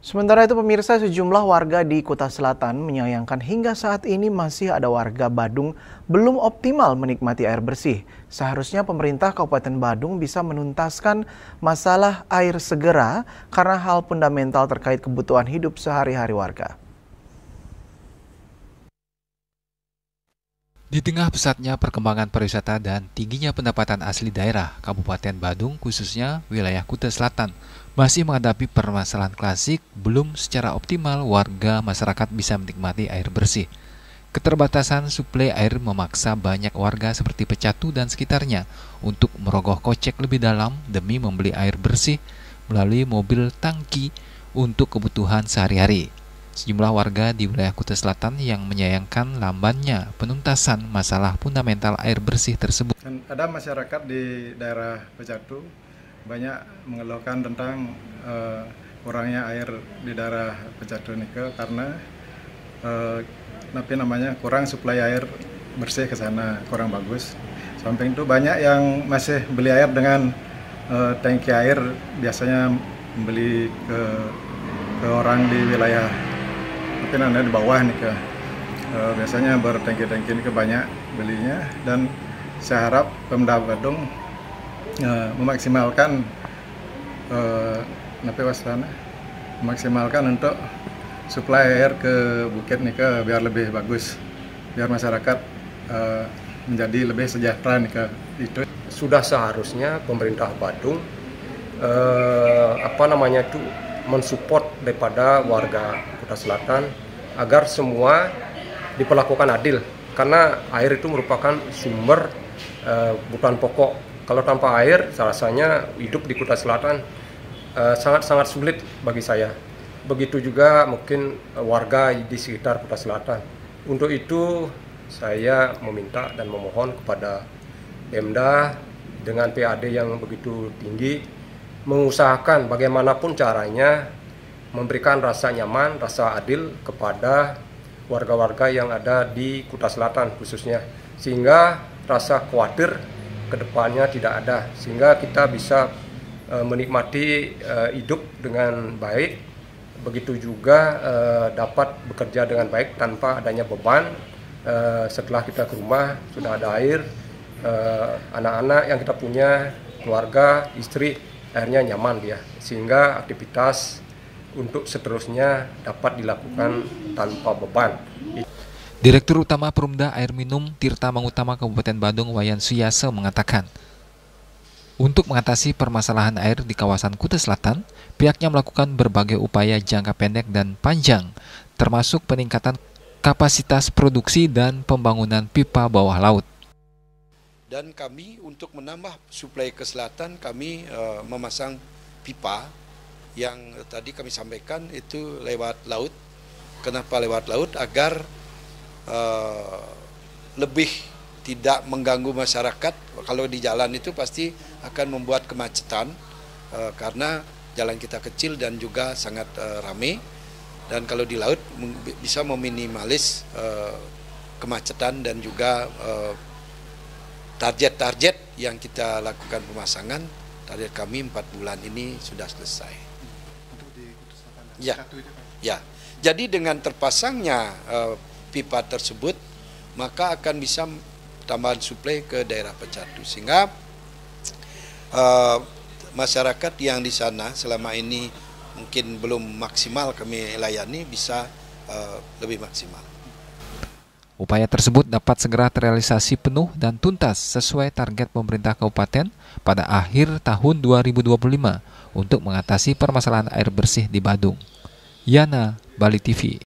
Sementara itu pemirsa, sejumlah warga di Kuta Selatan menyayangkan hingga saat ini masih ada warga Badung belum optimal menikmati air bersih. Seharusnya pemerintah Kabupaten Badung bisa menuntaskan masalah air segera karena hal fundamental terkait kebutuhan hidup sehari-hari warga. Di tengah pesatnya perkembangan pariwisata dan tingginya pendapatan asli daerah, Kabupaten Badung khususnya wilayah Kuta Selatan masih menghadapi permasalahan klasik belum secara optimal warga masyarakat bisa menikmati air bersih. Keterbatasan suplai air memaksa banyak warga seperti Pecatu dan sekitarnya untuk merogoh kocek lebih dalam demi membeli air bersih melalui mobil tangki untuk kebutuhan sehari-hari. Sejumlah warga di wilayah Kuta Selatan yang menyayangkan lambannya penuntasan masalah fundamental air bersih tersebut. Ada masyarakat di daerah Pecatu banyak mengeluhkan tentang kurangnya air di daerah Pecatu ini karena kurang suplai air bersih ke sana, kurang bagus. Samping itu banyak yang masih beli air dengan tangki air, biasanya membeli ke orang di wilayah mungkin Anda di bawah nih biasanya bertangki-tangki ini banyak belinya, dan saya harap Pemda Badung memaksimalkan untuk suplai air ke bukit nih biar lebih bagus, biar masyarakat menjadi lebih sejahtera nih itu. Sudah seharusnya pemerintah Badung mensupport daripada warga Kuta Selatan agar semua diperlakukan adil, karena air itu merupakan sumber kebutuhan pokok. Kalau tanpa air, rasanya hidup di Kuta Selatan sangat-sangat sulit bagi saya. Begitu juga mungkin warga di sekitar Kuta Selatan. Untuk itu saya meminta dan memohon kepada Pemda dengan PAD yang begitu tinggi mengusahakan bagaimanapun caranya memberikan rasa nyaman, rasa adil kepada warga-warga yang ada di Kuta Selatan khususnya, sehingga rasa khawatir ke depannya tidak ada, sehingga kita bisa menikmati hidup dengan baik, begitu juga dapat bekerja dengan baik tanpa adanya beban. Setelah kita ke rumah sudah ada air, anak-anak yang kita punya, keluarga, istri, airnya nyaman dia, sehingga aktivitas untuk seterusnya dapat dilakukan tanpa beban. Direktur Utama Perumda Air Minum Tirta Mangutama Kabupaten Badung Wayan Suyase mengatakan, untuk mengatasi permasalahan air di kawasan Kuta Selatan, pihaknya melakukan berbagai upaya jangka pendek dan panjang, termasuk peningkatan kapasitas produksi dan pembangunan pipa bawah laut. Dan kami untuk menambah suplai ke selatan, kami memasang pipa yang tadi kami sampaikan itu lewat laut. Kenapa lewat laut? Agar lebih tidak mengganggu masyarakat. Kalau di jalan itu pasti akan membuat kemacetan karena jalan kita kecil dan juga sangat ramai. Dan kalau di laut bisa meminimalis kemacetan dan juga target-target yang kita lakukan pemasangan, target kami 4 bulan ini sudah selesai. Untuk di Kuta Selatan, ya. Jadi dengan terpasangnya pipa tersebut, maka akan bisa tambahan suplai ke daerah Pecatu, sehingga masyarakat yang di sana selama ini mungkin belum maksimal kami layani bisa lebih maksimal. Upaya tersebut dapat segera terrealisasi penuh dan tuntas sesuai target pemerintah kabupaten pada akhir tahun 2025 untuk mengatasi permasalahan air bersih di Badung. Yana, Bali TV.